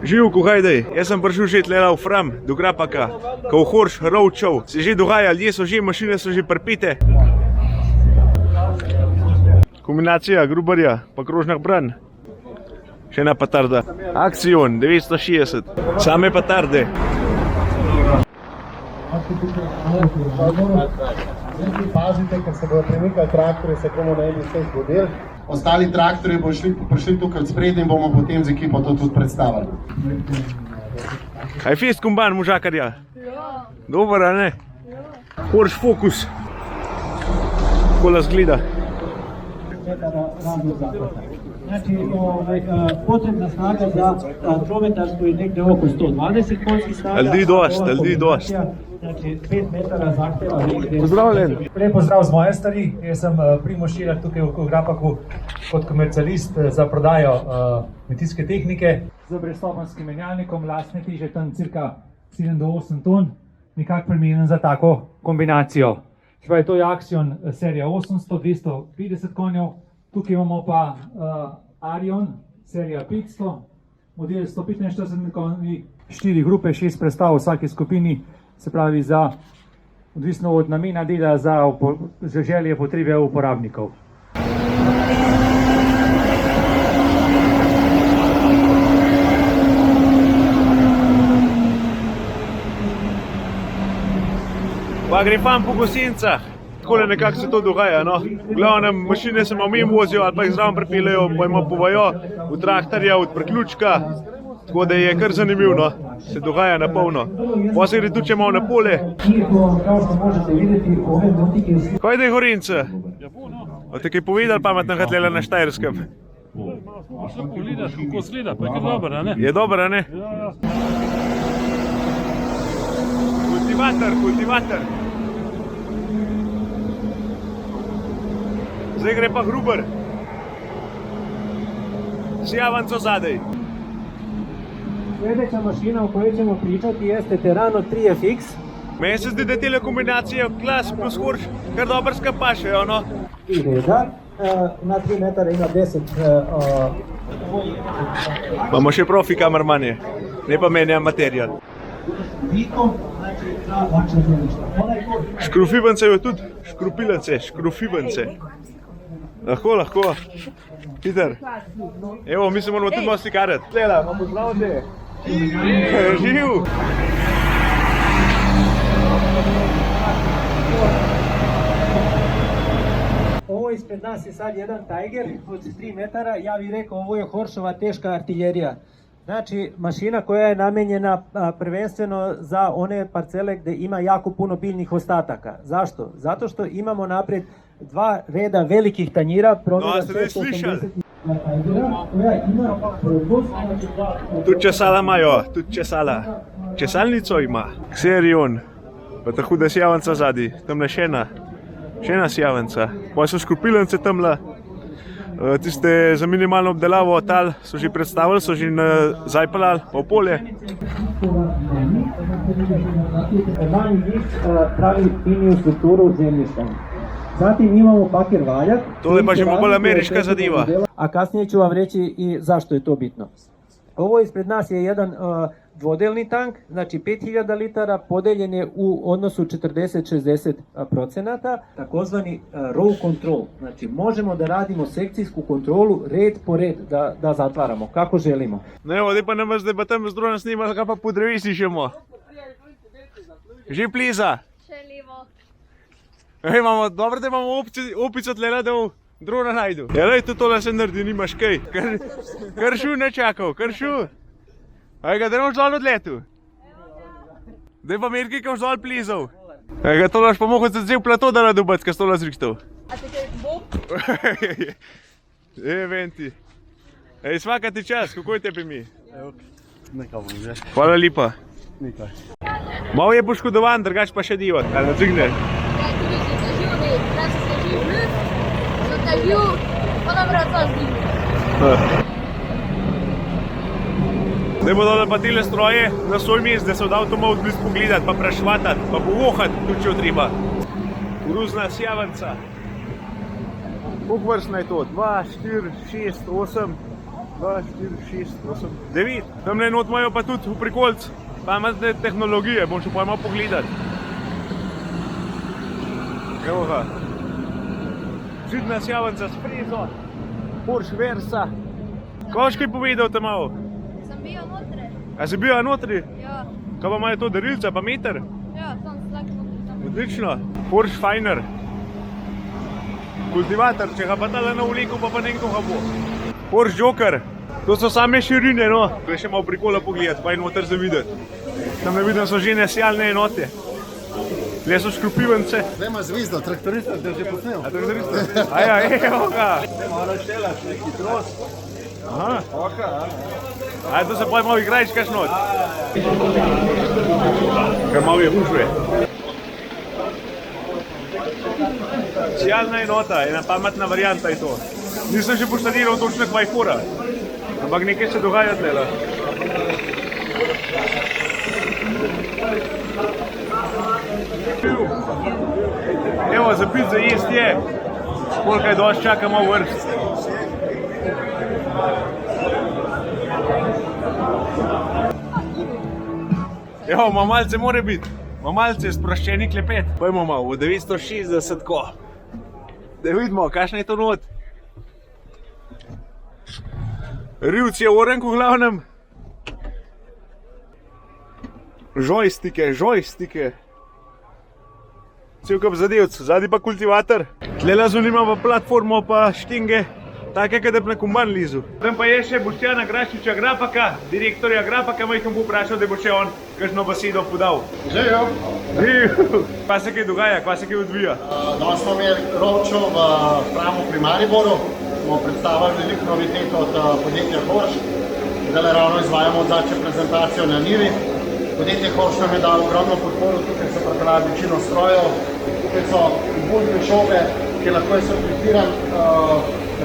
Živko, hajdej, jaz sem prišel že tlela v Fram, do Grapaka, ko v Horš, Rovčov, se že dogaja, ljudje so že, mašine so že pripite. Kombinacija Gruberja, pa krožnih Bran. Še ena petarda. Akcion 960, same petarde. Pazite, ker se bodo premikali traktorje, se komu ne bi vse zgodil. Ostali traktorji bodo prišli tukaj sprednji in bomo potem z ekipo to tudi predstavili. Kaj fest komban možakarja? Ja. Dobar, a ne? Horš Focus. Kola zgleda. Znači, potrebna snaga za trometarsko je nekde oko 120 konjskih snaga. Ljudi dost. Znači, 5 metara zahteva nekde. Pozdravljen. Lep pozdrav z moje strani. Jaz sem Primož Širar tukaj v Grapaku kot komercialist za prodajo kmetijske tehnike. Z brezstopenjskim menjalnikom, lastne teže tam cirka 7 do 8 ton, nekako primeren za tako kombinacijo. To je Axion serija 800, 250 konjev. Tukaj imamo pa Arion serija 500, model 145 konji, 4 grupe, 6 predstav v vsaki skupini, se pravi za odvisno od namena dela za želje potrebe uporabnikov. Pa gre fan po gosincah. Takole nekako se to dogaja, no. V glavnem, mašine se malo mimo vozijo ali pa jih zraven pripeljejo, pa jim povajo v traktorja, od priključka. Tako da je kar zanimivo, no. Se dogaja na polno. Pa se gre tudi malo na pole. Kaj da je Gorince? A te kaj povedali pametnega tlela na Štajerskem? Šlo pogledaš, kako zgleda, pa je dober, a ne? Je dober, a ne? Ja. Kultivator. Zdaj gre pa Gruber. Sjavanco zadej. Sljedeća mašina o kojoj ćemo pričati jeste Terrano 3FX. Meni se zdi, da tele kombinacije Klas plus Horš kar dobro skapašejo, no. I reda, na 3 metara ima 10. Imamo še profi kamermanje, ne pa meni amaterija. Škrufivance je tudi, škrufivance. Lahko. Peter. Evo, mi se moramo tudi malo slikarati. Tlela, imamo pozdravljate. Živ. Ovo ispred nas je sad jedan Tiger od 3 metara, ja bih rekao ovo je Horšova teška artiljerija. Znači, mašina koja je namenjena prvenstveno za one parcele gdje ima jako puno biljnih ostataka. Zašto? Zato što imamo naprijed 2 reda velikih tanjira, promjera 680 Tudi česala imajo, Česalnico ima. Serion, pa ta huda sjavanca zadaj, tamle še ena sjavanca. Pa so škrupilence tamle. Tiste za minimalno obdelavo tal so že predstavili, so že zajpeljali po polje. Manji njih pravi liniju strukturu zemljišta. Zatim imamo paker valjak. Tole pa že bolj ameriška zadeva. A kasnije ću vam reći i zašto je to bitno. Ovo ispred nas je jedan dvodelni tank, znači 5000 litara, podeljen je u odnosu 40-60%, takozvani row control. Znači možemo da radimo sekcijsku kontrolu red po red, da zatvaramo kako želimo. Ne, ovdje pa nam zdaj pa tam z drona snimali, kaj pa po drevesi šemo. Že pliza. Še levo. Imamo, dobro, da imamo opico tlela, da v drona najdu. Jelej, tudi tole se naredi, nimaš kaj. Kršu ne čakal, kršu. Aj ga, da imaš dol odletu. Daj pa merki, kam dol plizal. Aj ga, tole pa mogo se zdaj v plato da nadobac, kaj stola zrikstav. A te kaj bo? Venti. Ej, svaka ti čas, kako je tebi mi? Nekaj bom že. Hvala lepa. Nekaj. Malo je poškodovan, drugač pa še divat. Ali nadzigne? Zdaj bo dole pa tile stroje na svoj mest, da se od avtomat blizu pogledati, pa prešvatati, pa povohati, tudi če treba. Koruzna sjavanca. Koliko vrstna je to? 2, 4, 6, 8. 2, 4, 6, 8, 9. Tamle not imajo pa tudi v prikolc pametne tehnologije, bom še pojmal pogledat. Evo ga. Židna sjavanca s frezo, Porsche Versa. Kaj boš kaj povedal tam malo? Sem bil notri. A si bil notri? Ja, Kaj pa imajo to darilca, pa meter? ja, tam se tako notri. Odlično. Porsche Finer. Kultivator, če ga pa tale na vleku, pa ne vem, ko ga bo. Porsche Joker. To so same širine, no. To je še malo prikola pogledati, pa je noter za videti. Tam ne vidim, so že nesijalne enote. Tle so škrupivence. Zdaj ima zvizdo, traktorista, da je že posnel. A to je zariste? Aja, evo ga. Malo štelaš, neki tros. Aha. Aj, to se pa malo igrajš kaš not. Kaj malo je hužuje. Sijalna enota, ena pametna varianta je to. Nisem še poštadiral točno kva je fora, ampak nekaj se dogaja tlela. Evo, za pit za jest je. Koliko je dosti čakamo vrst. Evo, mamalce more biti. Mamalce, sproščeni klepet. Pojmo malo, v 960 ko. Da vidimo, kakšna je to not. Rivc je v orenku glavnem. Žojstike. Cel kup zadevc, zadnji pa kultivator. Tlela zunima pa platformo pa štinge, take, kad je na komban lizu. Tam pa je še Boštjana Grašiča Grapaka, direktorja Grapaka, majhom bo vprašal, da bo še on kakšno besedo podal. Živijo. Pa se kaj dogaja, kva se kaj odvija? Danes smo imeli roadshow v Framu pri Mariboru. Smo predstavili veliko novitet od podjetja Horš. Zdaj ravno izvajamo odzadnjo prezentacijo na Nivi. Podjetje Horš nam je dalo ogromno podporo, tukaj se pripravlja večino strojev. Tukaj so bulbne šobe, ki lahko so pritiran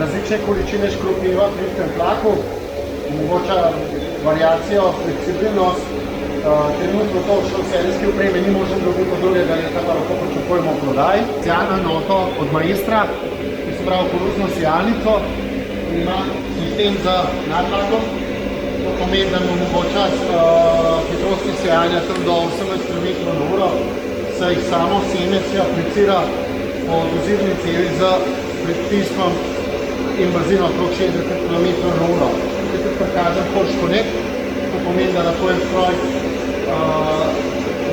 različne količine škropiva pri tem tlaku. Omogoča variacijo, fleksibilnost. Trenutno to še v serijski opremi ni možno drugega drugega leta, pa lahko pričakujemo v prodaji. Sijalno enoto od Maestra, ki se pravi koruzno sijalnico, ima sistem z nadlagom. To pomeni, da mu omogoča hitrosti sijanja tam do 18 km/h, saj jih samo seme se aplicira po dozirni cevi z pritiskom in brzino okrog 60 km/h. Tukaj je prikazan Porsche Connect, to pomeni, da lahko je stroj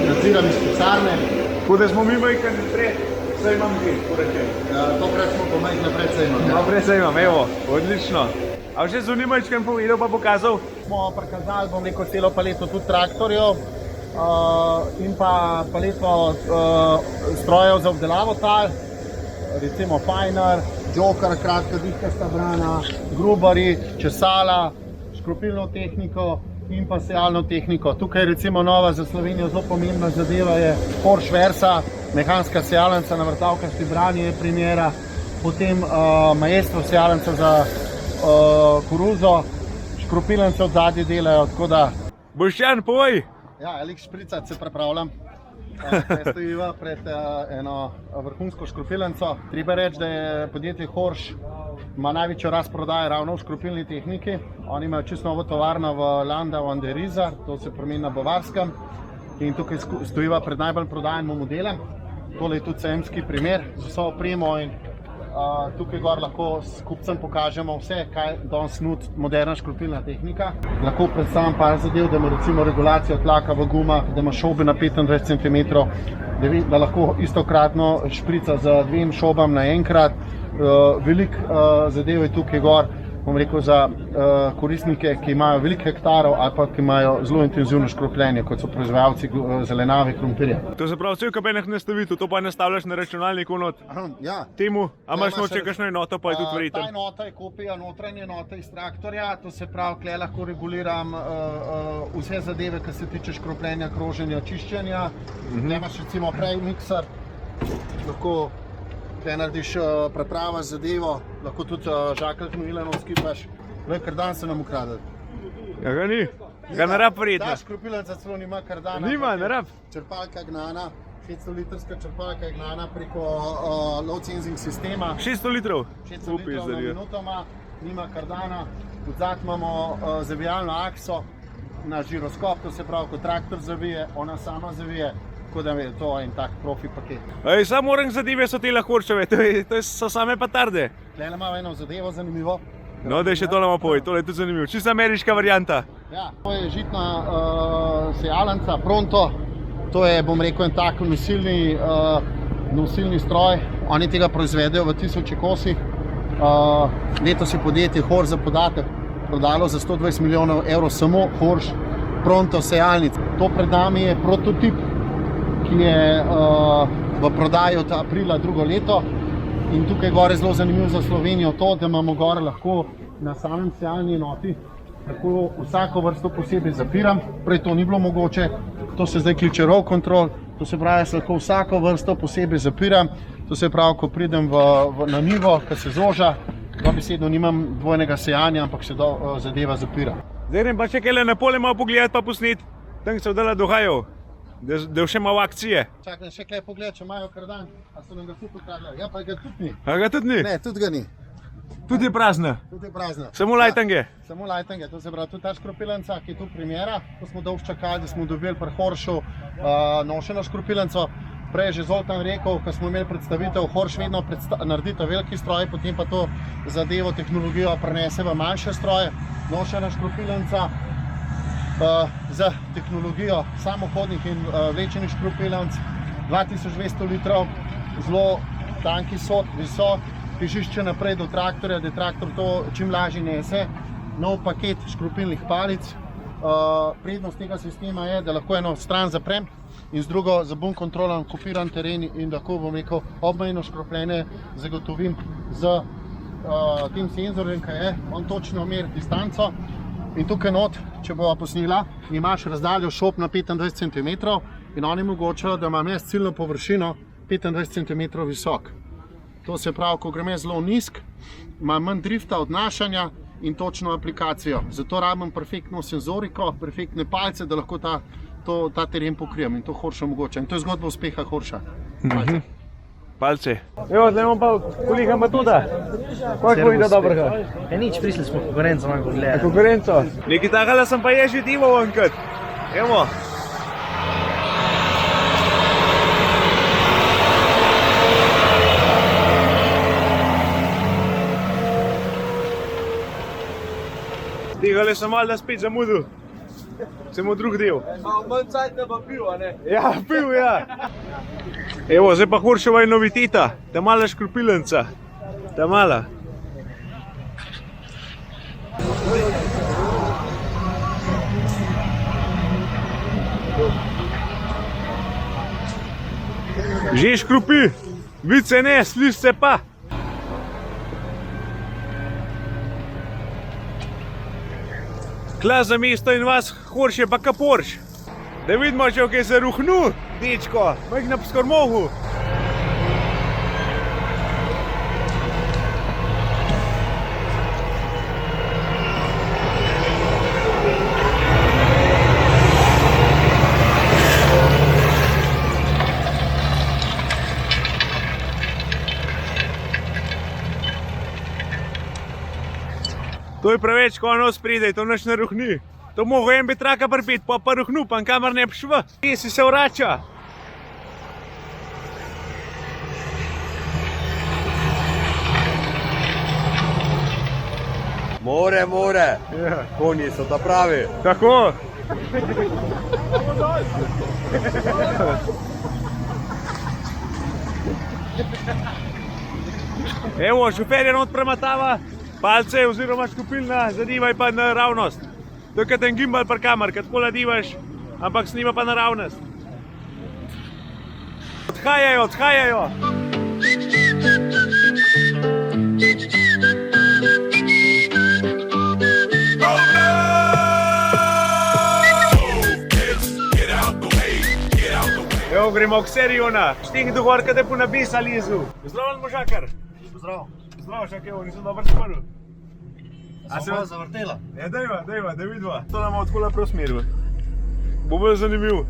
nadziram iz pisarne. Tako da smo mi majhni napred, saj imam že, porečem. Tokrat smo pa majhni napred, saj imam. Naprej saj imam, evo, odlično. A še zunimajčkem povedal pa pokazal? Smo prikazali, bom rekel, celo paleto tudi traktorjev in pa paleto strojev za obdelavo tal, recimo Finer, Joker, kratka dihkasta brana, grubari, česala, škropilno tehniko in pa sijalno tehniko. Tukaj recimo nova za Slovenijo zelo pomembna zadeva je Porsche Versa, mehanska sijalnica na vrtavkasti brani je primera, potem Maestro sijalnica za koruzo, škropilnice od zadnje delajo, tako da... Boštjan, povej! Ja, Elik Špricat se pripravljam. Stojiva pred eno vrhunsko škropilnico. Treba reči, da je podjetje Horš ima največjo rast prodaje ravno v škropilni tehniki. Oni imajo čisto novo tovarno v Landau an der Isar, to se pomeni na Bavarskem. In tukaj stojiva pred najbolj prodajenim modelom. Tole je tudi CM-ski primer z vso opremo in tukaj gor lahko s kupcem pokažemo vse, kaj danes nudi moderna škropilna tehnika. Lahko predstavim par zadev, da ima recimo regulacijo tlaka v gumah, da ima šobe na 25 cm, da lahko istokratno šprica z 2 šobam naenkrat. Veliko zadev je tukaj gor, bom rekel, za koristnike, ki imajo veliko hektarov ali pa ki imajo zelo intenzivno škropljenje, kot so proizvajalci zelenjave, krompirja. To se pravi, cel kabenih nastavitev, to pa nastavljaš na računalniku not. Ja. Temu, a imaš moče kakšno enoto, pa je tudi verjetno. Ta enota je kopija notranje enote iz traktorja, to se pravi, tukaj lahko reguliram vse zadeve, ki se tiče škropljenja, kroženja, čiščenja. Tukaj imaš recimo prej mikser, lahko tukaj narediš preprava zadevo, lahko tudi žakelj gnojileno skipaš. Glej, kardan se nam ukrade. Ja, ga ni. Ga ne rab verjetno. Ta škropilnica celo nima kardana. Nima, ne rab. Črpalka gnana, 600-litrska črpalka je gnana preko low sensing sistema. 600 litrov? 600 litrov na minuto ima, nima kardana. Odzad imamo zavijalno akso na žiroskop, to se pravi, ko traktor zavije, ona sama zavije, tako da je to en tak profi paket. Ej, samo orang zadeve so te lahorčeve, so same petarde. Tule imamo eno zadevo zanimivo. No, da še to nam povej, tole je tudi zanimivo. Čisto ameriška varianta. Ja, to je žitna sejalnica Pronto. To je, bom rekel, en tak nosilni stroj. Oni tega proizvedejo v 1000 kosih. Letos je podjetje Horš za podatek prodalo za 120 milijonov evrov samo Horš Pronto sejalnic. To pred nami je prototip, ki je v prodaji od aprila drugo leto. In tukaj gore je zelo zanimivo za Slovenijo to, da imamo gore lahko na samem sejalni enoti lahko vsako vrsto posebej zapiram. Prej to ni bilo mogoče, to se zdaj kliče row control, to se pravi, da lahko vsako vrsto posebej zapiram. To se pravi, ko pridem na nivo, ko se zoža, dobesedno nimam dvojnega sejanja, ampak se zadeva zapira. Zdaj grem pa še kaj na pole malo pogledati pa posnet, tam se vdala dogajajo, da še malo akcije. Čakaj, še kaj pogled, če imajo kardan, a so nam ga tudi ukradli. Ja, pa ga tudi ni. A ga tudi ni? Ne, tudi ga ni. Tudi je prazna. Tudi je prazna. Samo lajtange. Samo lajtange, to se pravi, tudi ta škropilenca, ki je tu primera, ko smo dolgo čakali, da smo dobili pri Horšu nošeno škropilenco. Prej je že Zoltan rekel, ko smo imeli predstavitev, Horš vedno naredi ta veliki stroj, potem pa to zadevo, tehnologijo prenese v manjše stroje. Nošena škropilenca z tehnologijo samohodnih in vlečenih škropilenc, 2200 litrov, zelo tanki sod, visok, težišče naprej do traktorja, da traktor to čim lažje nese. Nov paket škropilnih palic. Prednost tega sistema je, da lahko eno stran zaprem in z drugo za bom kontrolan kopiran teren in lahko, bom rekel, obmejno škropljenje zagotovim z tem senzorjem, ki je, on točno meri distanco. In tukaj not, če bova posnela, imaš razdaljo šop na 25 cm in oni mogočajo, da imam jaz ciljno površino 25 cm visok. To se pravi, ko grem jaz zelo nizk, imam manj drifta, odnašanja in točno aplikacijo. Zato rabim perfektno senzoriko, perfektne palce, da lahko ta teren pokrijem in to Horš omogoča. In to je zgodba uspeha Horša. Palce. Evo, zdaj imam pa kolega Matuda. Kako bo videl dobrega? Ja, nič, prišli smo konkurenco malo pogledati. Konkurenco? Nekaj takega sem pa je že dival enkrat. Evo. Tegale sem malo da spet zamudil. Samo drug del. Manj cajtna pa pil, a ne? Ja, pil, ja. Evo, zdaj pa Horševa je noviteta. Ta mala škropilenca. Ta mala. Že škropi. Vid se ne, sliš se pa. Kla za mesto in vas, Horš je pa ka Porš. Da vidimo, če je se ruhnul, dečko, majh na skormohu. To je preveč, ko ono spredaj, to nič ne ruhni. To mogo en biti traka pripet, pa ruhnu, pa kamar ne pšva. Kje si se vrača? More, Ja. konji so ta pravi. Tako. Evo, šofer je not prematava palce oziroma škropilna, zadeva je pa naravnost. To je kot en gimbal pri kamar, kad tako ladivaš, ampak snima pa naravnost. Odhajajo. Evo, gremo k Seriona. Šting do gor, kada je po nabesa lizu. Zdravo, možakar. Pozdrav. Zdravo, čakaj, evo, nisem dobro sprl. A se vas zavrtela? Ja, dajva, da vidva. To nam odkola prav smeril. Bo bolj zanimiv.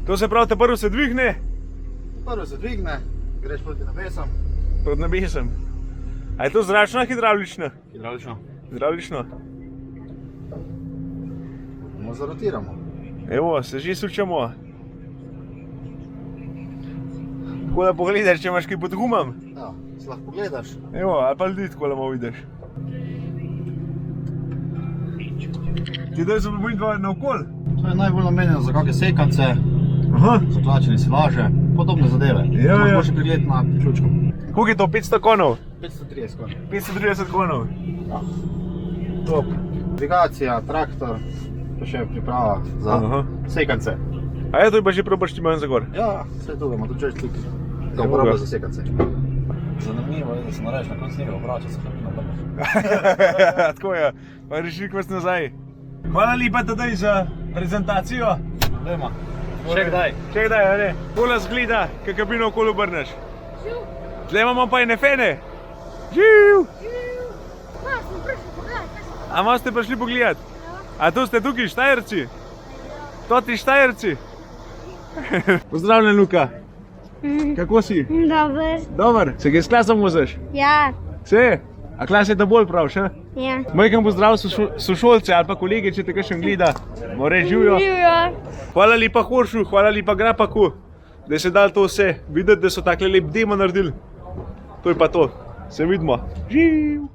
To se pravi, te prvo se dvigne. Prvo se dvigne, greš proti nebesam. Proti nebesam. A je to zračna ali hidravlična? Hidravlično. Hidravlično. No, zarotiramo. Evo, se že sučemo. Tako da pogledaš, če imaš kaj pod gumam. Ja, si lahko pogledaš. Evo, ali pa ljudi tako malo vidiš. Ti daj se bojim dva naokol. To je najbolj namenjeno za kakšne sekance, Aha. za tlačenje silaže, podobne zadeve. Ja, To ja. boš pregled na ključku. Koliko je to? 500 konov? 530 skoraj. 530 konov. Top. Navigacija, traktor, pa še priprava za Aha. sekance. A ja, to je pa že probaš ti manj za gor. Ja, vse to ima, tudi češ slik. Ga Evo uporablja ga. za sekance. Zanimivo je, da se nareč na koncu njega obrača, se kako nabrneš. Tako je, pa reši kvast nazaj. Hvala lepa tedaj za prezentacijo. Dajma. Še kdaj, a ne? Kola zgleda, kaj kabino okoli obrneš. Tle imamo pa ene fene. Živ! Ma, sem prišel pogledati. A malo ste prišli pogledat? A to ste tukaj, Štajerci? To ti Štajerci? Pozdravljen, Luka. Kako si? Dober. Dober, se kaj s klasom voziš? Ja, Se? A klas je to bolj prav, še? ja. Majken pozdrav sošolce ali pa kolege, če te kakšen gleda. More živijo. Hvala lepa Horšu, hvala lepa Grapaku, da se dal to vse videti, da so takle lep demo naredili. To je pa to. Se vidimo. Živ!